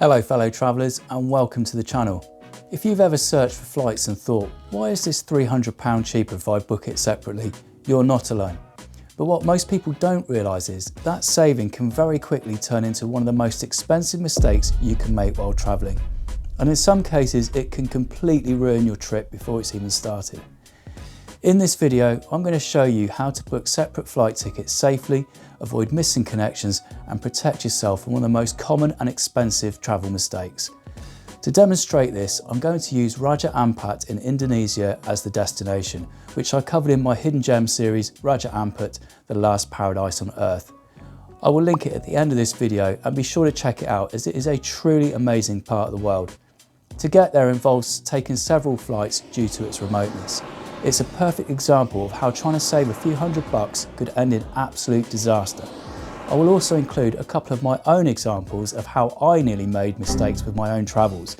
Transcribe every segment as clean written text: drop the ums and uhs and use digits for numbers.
Hello fellow travellers and welcome to the channel. If you've ever searched for flights and thought, why is this £300 cheaper if I book it separately? You're not alone. But what most people don't realise is that saving can very quickly turn into one of the most expensive mistakes you can make while travelling. And in some cases it can completely ruin your trip before it's even started. In this video, I'm going to show you how to book separate flight tickets safely, avoid missing connections and protect yourself from one of the most common and expensive travel mistakes. To demonstrate this, I'm going to use Raja Ampat in Indonesia as the destination, which I covered in my Hidden Gem series, Raja Ampat, the last paradise on earth. I will link it at the end of this video and be sure to check it out as it is a truly amazing part of the world. To get there involves taking several flights due to its remoteness. It's a perfect example of how trying to save a few $100 could end in absolute disaster. I will also include a couple of my own examples of how I nearly made mistakes with my own travels,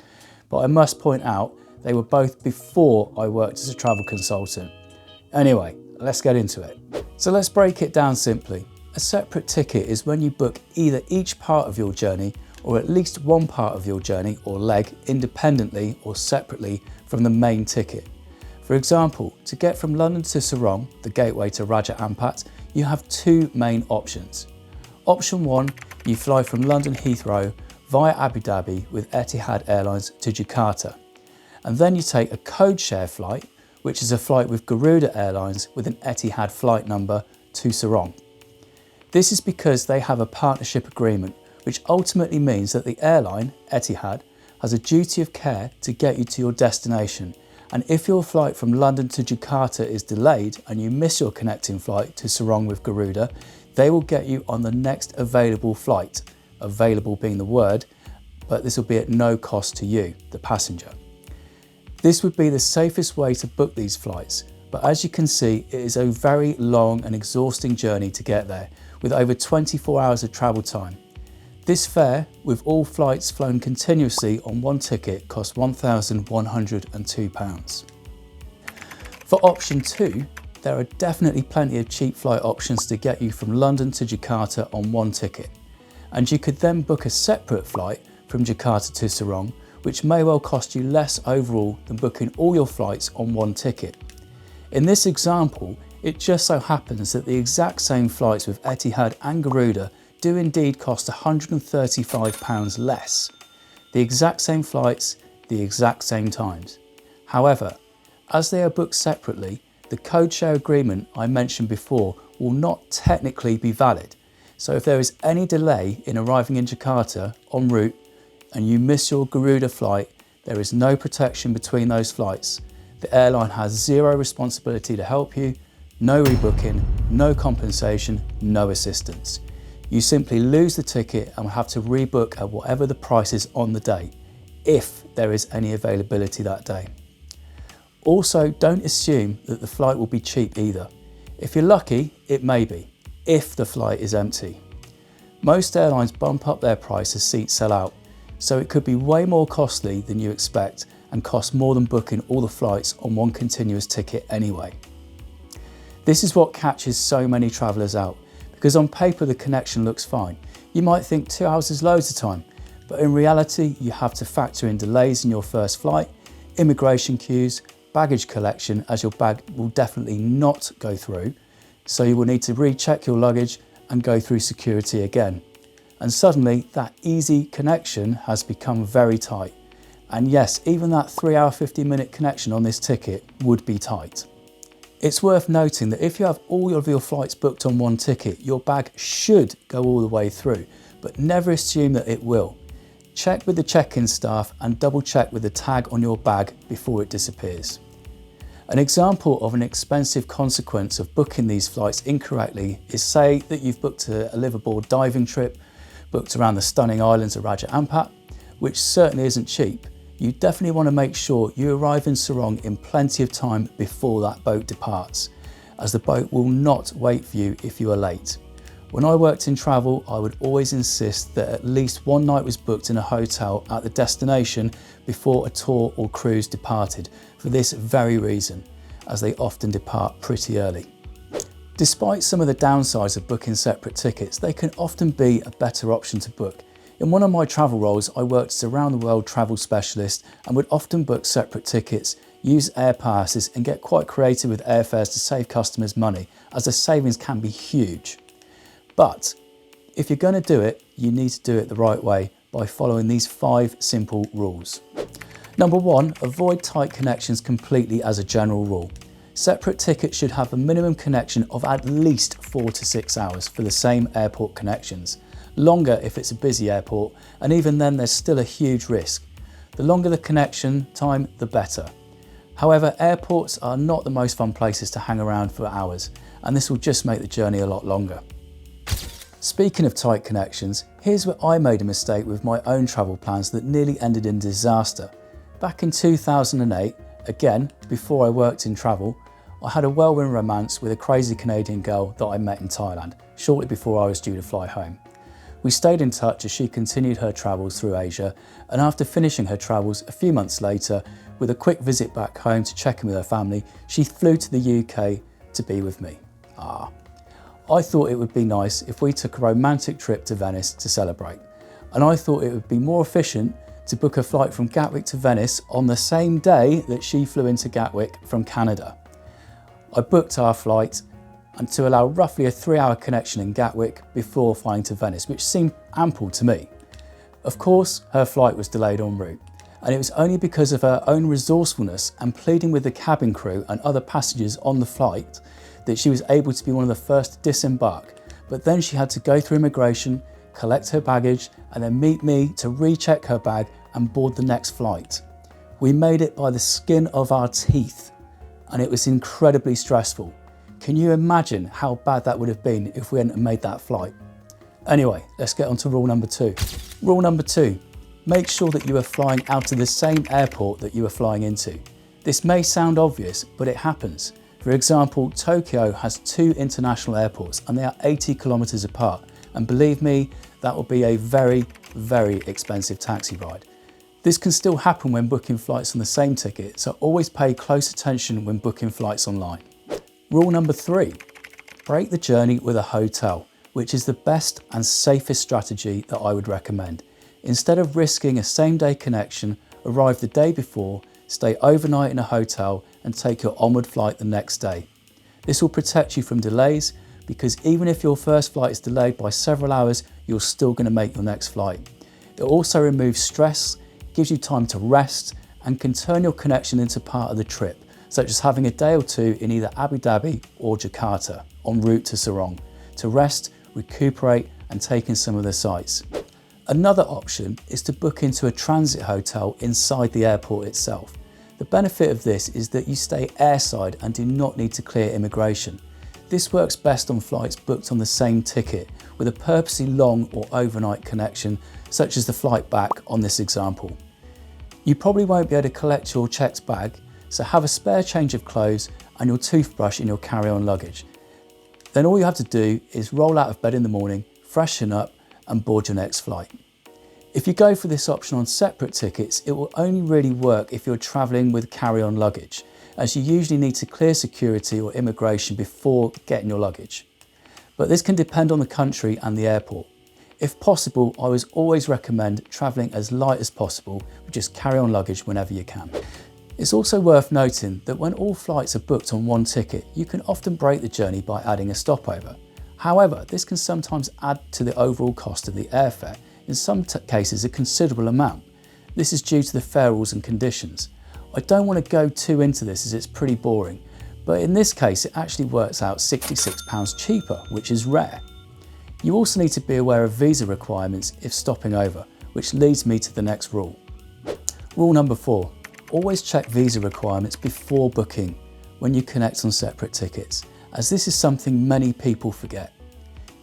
but I must point out they were both before I worked as a travel consultant. Anyway, let's get into it. So let's break it down simply. A separate ticket is when you book either each part of your journey or at least one part of your journey or leg independently or separately from the main ticket. For example, to get from London to Sarong, the gateway to Raja Ampat, you have two main options. Option 1, you fly from London Heathrow via Abu Dhabi with Etihad Airlines to Jakarta. And then you take a code share flight, which is a flight with Garuda Airlines with an Etihad flight number to Sarong. This is because they have a partnership agreement, which ultimately means that the airline, Etihad, has a duty of care to get you to your destination. And if your flight from London to Jakarta is delayed and you miss your connecting flight to Sarong with Garuda, they will get you on the next available flight, available being the word, but this will be at no cost to you, the passenger. This would be the safest way to book these flights, but as you can see, it is a very long and exhausting journey to get there, with over 24 hours of travel time. This fare, with all flights flown continuously on one ticket, costs £1,102. For option 2, there are definitely plenty of cheap flight options to get you from London to Jakarta on one ticket. And you could then book a separate flight from Jakarta to Sarong, which may well cost you less overall than booking all your flights on one ticket. In this example, it just so happens that the exact same flights with Etihad and Garuda do indeed cost £135 less. The exact same flights, the exact same times. However, as they are booked separately, the code share agreement I mentioned before will not technically be valid. So if there is any delay in arriving in Jakarta en route and you miss your Garuda flight, there is no protection between those flights. The airline has zero responsibility to help you, no rebooking, no compensation, no assistance. You simply lose the ticket and will have to rebook at whatever the price is on the day, if there is any availability that day. Also, don't assume that the flight will be cheap either. If you're lucky, it may be, if the flight is empty. Most airlines bump up their price as seats sell out, so it could be way more costly than you expect and cost more than booking all the flights on one continuous ticket anyway. This is what catches so many travellers out, because on paper the connection looks fine. You might think 2 hours is loads of time, but in reality you have to factor in delays in your first flight, immigration queues, baggage collection, as your bag will definitely not go through, so you will need to recheck your luggage and go through security again. And suddenly that easy connection has become very tight. And yes, even that 3 hour 50-minute connection on this ticket would be tight. It's worth noting that if you have all of your flights booked on one ticket, your bag should go all the way through, but never assume that it will. Check with the check-in staff and double check with the tag on your bag before it disappears. An example of an expensive consequence of booking these flights incorrectly is, say that you've booked a liveaboard diving trip, booked around the stunning islands of Raja Ampat, which certainly isn't cheap. You definitely want to make sure you arrive in Sarong in plenty of time before that boat departs, as the boat will not wait for you if you are late. When I worked in travel, I would always insist that at least one night was booked in a hotel at the destination before a tour or cruise departed, for this very reason, as they often depart pretty early. Despite some of the downsides of booking separate tickets, they can often be a better option to book. In one of my travel roles, I worked as a round-the-world travel specialist and would often book separate tickets, use air passes and get quite creative with airfares to save customers money, as the savings can be huge. But if you're going to do it, you need to do it the right way by following these 5 simple rules. Number 1, avoid tight connections completely as a general rule. Separate tickets should have a minimum connection of at least 4 to 6 hours for the same airport connections. Longer if it's a busy airport, and even then there's still a huge risk. The longer the connection time, the better. However, airports are not the most fun places to hang around for hours, and this will just make the journey a lot longer. Speaking of tight connections, here's where I made a mistake with my own travel plans that nearly ended in disaster. Back in 2008, again, before I worked in travel, I had a whirlwind romance with a crazy Canadian girl that I met in Thailand, shortly before I was due to fly home. We stayed in touch as she continued her travels through Asia, and after finishing her travels a few months later, with a quick visit back home to check in with her family, she flew to the UK to be with me. I thought it would be nice if we took a romantic trip to Venice to celebrate, and I thought it would be more efficient to book a flight from Gatwick to Venice on the same day that she flew into Gatwick from Canada. I booked our flight and to allow roughly a 3-hour connection in Gatwick before flying to Venice, which seemed ample to me. Of course, her flight was delayed en route, and it was only because of her own resourcefulness and pleading with the cabin crew and other passengers on the flight that she was able to be one of the first to disembark. But then she had to go through immigration, collect her baggage, and then meet me to recheck her bag and board the next flight. We made it by the skin of our teeth, and it was incredibly stressful. Can you imagine how bad that would have been if we hadn't made that flight? Anyway, let's get on to rule number 2. Rule number 2, make sure that you are flying out of the same airport that you are flying into. This may sound obvious, but it happens. For example, Tokyo has 2 international airports and they are 80 kilometers apart. And believe me, that will be a very, very expensive taxi ride. This can still happen when booking flights on the same ticket, so always pay close attention when booking flights online. Rule number 3, break the journey with a hotel, which is the best and safest strategy that I would recommend. Instead of risking a same-day connection, arrive the day before, stay overnight in a hotel and take your onward flight the next day. This will protect you from delays because even if your first flight is delayed by several hours, you're still going to make your next flight. It also removes stress, gives you time to rest and can turn your connection into part of the trip, such as having a day or 2 in either Abu Dhabi or Jakarta en route to Sarong to rest, recuperate and take in some of the sights. Another option is to book into a transit hotel inside the airport itself. The benefit of this is that you stay airside and do not need to clear immigration. This works best on flights booked on the same ticket with a purposely long or overnight connection, such as the flight back on this example. You probably won't be able to collect your checked bag, so have a spare change of clothes and your toothbrush in your carry-on luggage. Then all you have to do is roll out of bed in the morning, freshen up and board your next flight. If you go for this option on separate tickets, it will only really work if you're travelling with carry-on luggage, as you usually need to clear security or immigration before getting your luggage. But this can depend on the country and the airport. If possible, I would always recommend travelling as light as possible with just carry-on luggage whenever you can. It's also worth noting that when all flights are booked on one ticket, you can often break the journey by adding a stopover. However, this can sometimes add to the overall cost of the airfare, in some cases a considerable amount. This is due to the fare rules and conditions. I don't want to go too into this as it's pretty boring, but in this case it actually works out £66 cheaper, which is rare. You also need to be aware of visa requirements if stopping over, which leads me to the next rule. Rule number 4, always check visa requirements before booking when you connect on separate tickets, as this is something many people forget.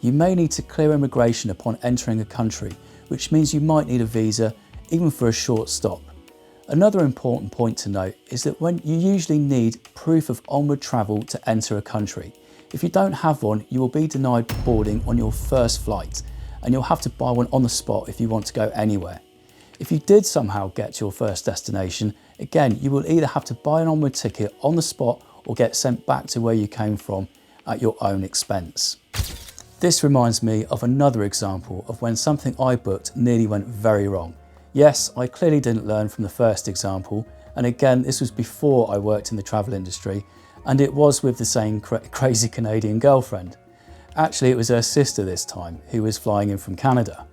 You may need to clear immigration upon entering a country, which means you might need a visa even for a short stop. Another important point to note is that when you usually need proof of onward travel to enter a country. If you don't have one, you will be denied boarding on your first flight, and you'll have to buy one on the spot if you want to go anywhere. If you did somehow get to your first destination, again, you will either have to buy an onward ticket on the spot or get sent back to where you came from at your own expense. This reminds me of another example of when something I booked nearly went very wrong. Yes, I clearly didn't learn from the first example, and again, this was before I worked in the travel industry, and it was with the same crazy Canadian girlfriend. Actually, it was her sister this time, who was flying in from Canada.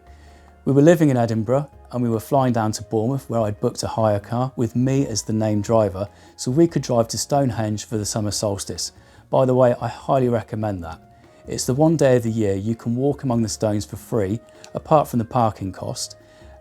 We were living in Edinburgh, and we were flying down to Bournemouth, where I'd booked a hire car with me as the named driver, so we could drive to Stonehenge for the summer solstice. By the way, I highly recommend that. It's the one day of the year you can walk among the stones for free, apart from the parking cost,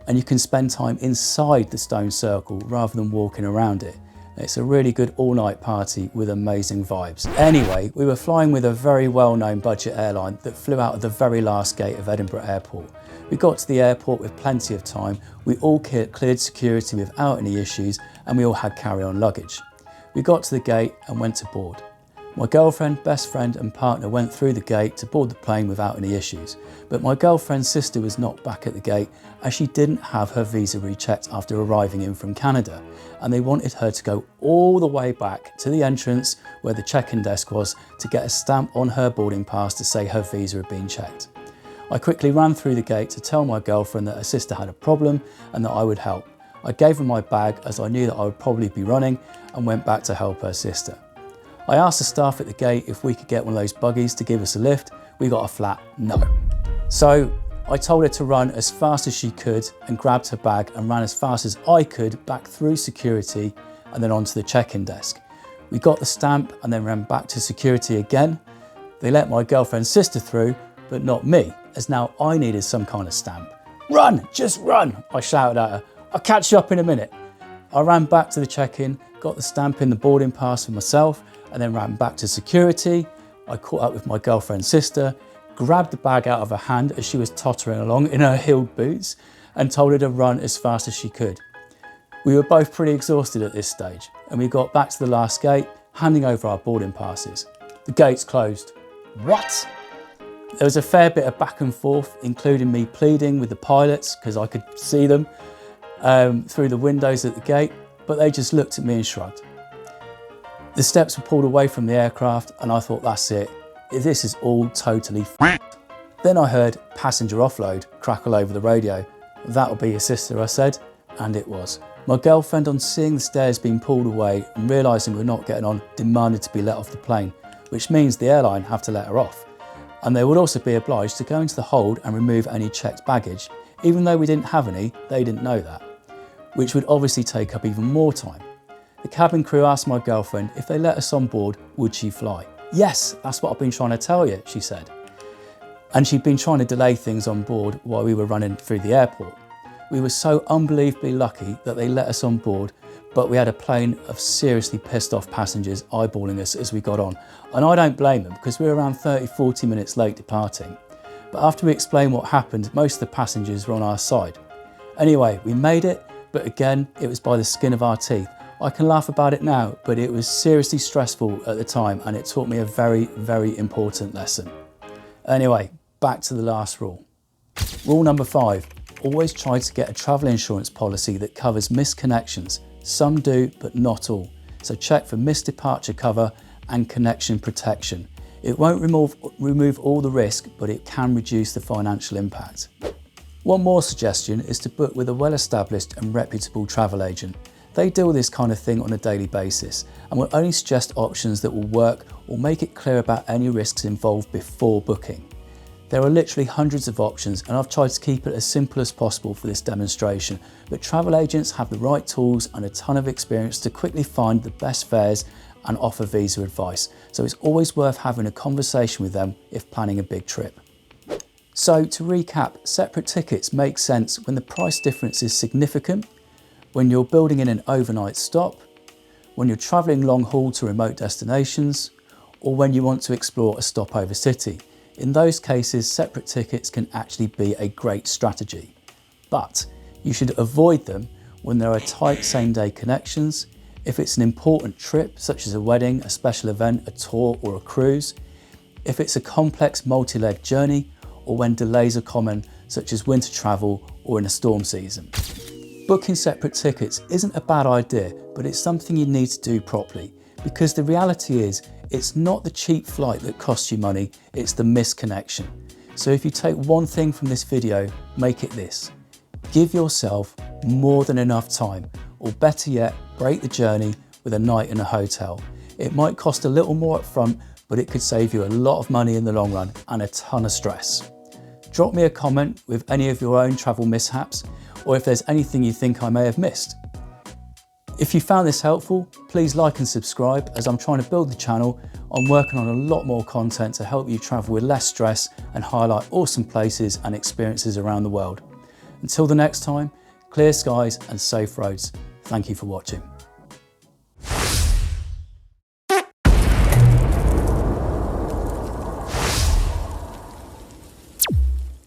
and you can spend time inside the stone circle rather than walking around it. It's a really good all-night party with amazing vibes. Anyway, we were flying with a very well-known budget airline that flew out of the very last gate of Edinburgh Airport. We got to the airport with plenty of time, we all cleared security without any issues, and we all had carry-on luggage. We got to the gate and went to board. My girlfriend, best friend and partner went through the gate to board the plane without any issues, but my girlfriend's sister was not back at the gate as she didn't have her visa rechecked after arriving in from Canada, and they wanted her to go all the way back to the entrance where the check-in desk was to get a stamp on her boarding pass to say her visa had been checked. I quickly ran through the gate to tell my girlfriend that her sister had a problem and that I would help. I gave her my bag as I knew that I would probably be running and went back to help her sister. I asked the staff at the gate if we could get one of those buggies to give us a lift. We got a flat no. So I told her to run as fast as she could and grabbed her bag and ran as fast as I could back through security and then onto the check-in desk. We got the stamp and then ran back to security again. They let my girlfriend's sister through, but not me, as now I needed some kind of stamp. "Run, just run," I shouted at her. "I'll catch you up in a minute." I ran back to the check-in, got the stamp in the boarding pass for myself, and then ran back to security. I caught up with my girlfriend's sister, grabbed the bag out of her hand as she was tottering along in her heeled boots, and told her to run as fast as she could. We were both pretty exhausted at this stage, and we got back to the last gate, handing over our boarding passes. The gate's closed. What? There was a fair bit of back and forth, including me pleading with the pilots, because I could see them through the windows at the gate, but they just looked at me and shrugged. The steps were pulled away from the aircraft and I thought, that's it. This is all totally f***ed. Then I heard passenger offload crackle over the radio. "That'll be your sister," I said, and it was. My girlfriend, on seeing the stairs being pulled away and realising we're not getting on, demanded to be let off the plane, which means the airline have to let her off. And they would also be obliged to go into the hold and remove any checked baggage. Even though we didn't have any, they didn't know that, which would obviously take up even more time. The cabin crew asked my girlfriend if they let us on board, would she fly? "Yes, that's what I've been trying to tell you," she said. And she'd been trying to delay things on board while we were running through the airport. We were so unbelievably lucky that they let us on board, but we had a plane of seriously pissed off passengers eyeballing us as we got on. And I don't blame them because we were around 30-40 minutes late departing. But after we explained what happened, most of the passengers were on our side. Anyway, we made it, but again, it was by the skin of our teeth. I can laugh about it now, but it was seriously stressful at the time and it taught me a very, very important lesson. Anyway, back to the last rule. Rule number 5, always try to get a travel insurance policy that covers missed connections. Some do, but not all. So check for missed departure cover and connection protection. It won't remove all the risk, but it can reduce the financial impact. One more suggestion is to book with a well-established and reputable travel agent. They deal with this kind of thing on a daily basis and will only suggest options that will work or make it clear about any risks involved before booking. There are literally hundreds of options and I've tried to keep it as simple as possible for this demonstration, but travel agents have the right tools and a ton of experience to quickly find the best fares and offer visa advice, so it's always worth having a conversation with them if planning a big trip. So to recap, separate tickets make sense when the price difference is significant, when you're building in an overnight stop, when you're travelling long haul to remote destinations, or when you want to explore a stopover city. In those cases, separate tickets can actually be a great strategy. But you should avoid them when there are tight same-day connections, if it's an important trip, such as a wedding, a special event, a tour or a cruise, if it's a complex multi-leg journey, or when delays are common, such as winter travel or in a storm season. Booking separate tickets isn't a bad idea, but it's something you need to do properly, because the reality is, it's not the cheap flight that costs you money, it's the missed connection. So if you take one thing from this video, make it this. Give yourself more than enough time, or better yet, break the journey with a night in a hotel. It might cost a little more up front, but it could save you a lot of money in the long run and a ton of stress. Drop me a comment with any of your own travel mishaps, or if there's anything you think I may have missed. If you found this helpful, please like and subscribe, as I'm trying to build the channel. I'm working on a lot more content to help you travel with less stress and highlight awesome places and experiences around the world. Until the next time, clear skies and safe roads. Thank you for watching.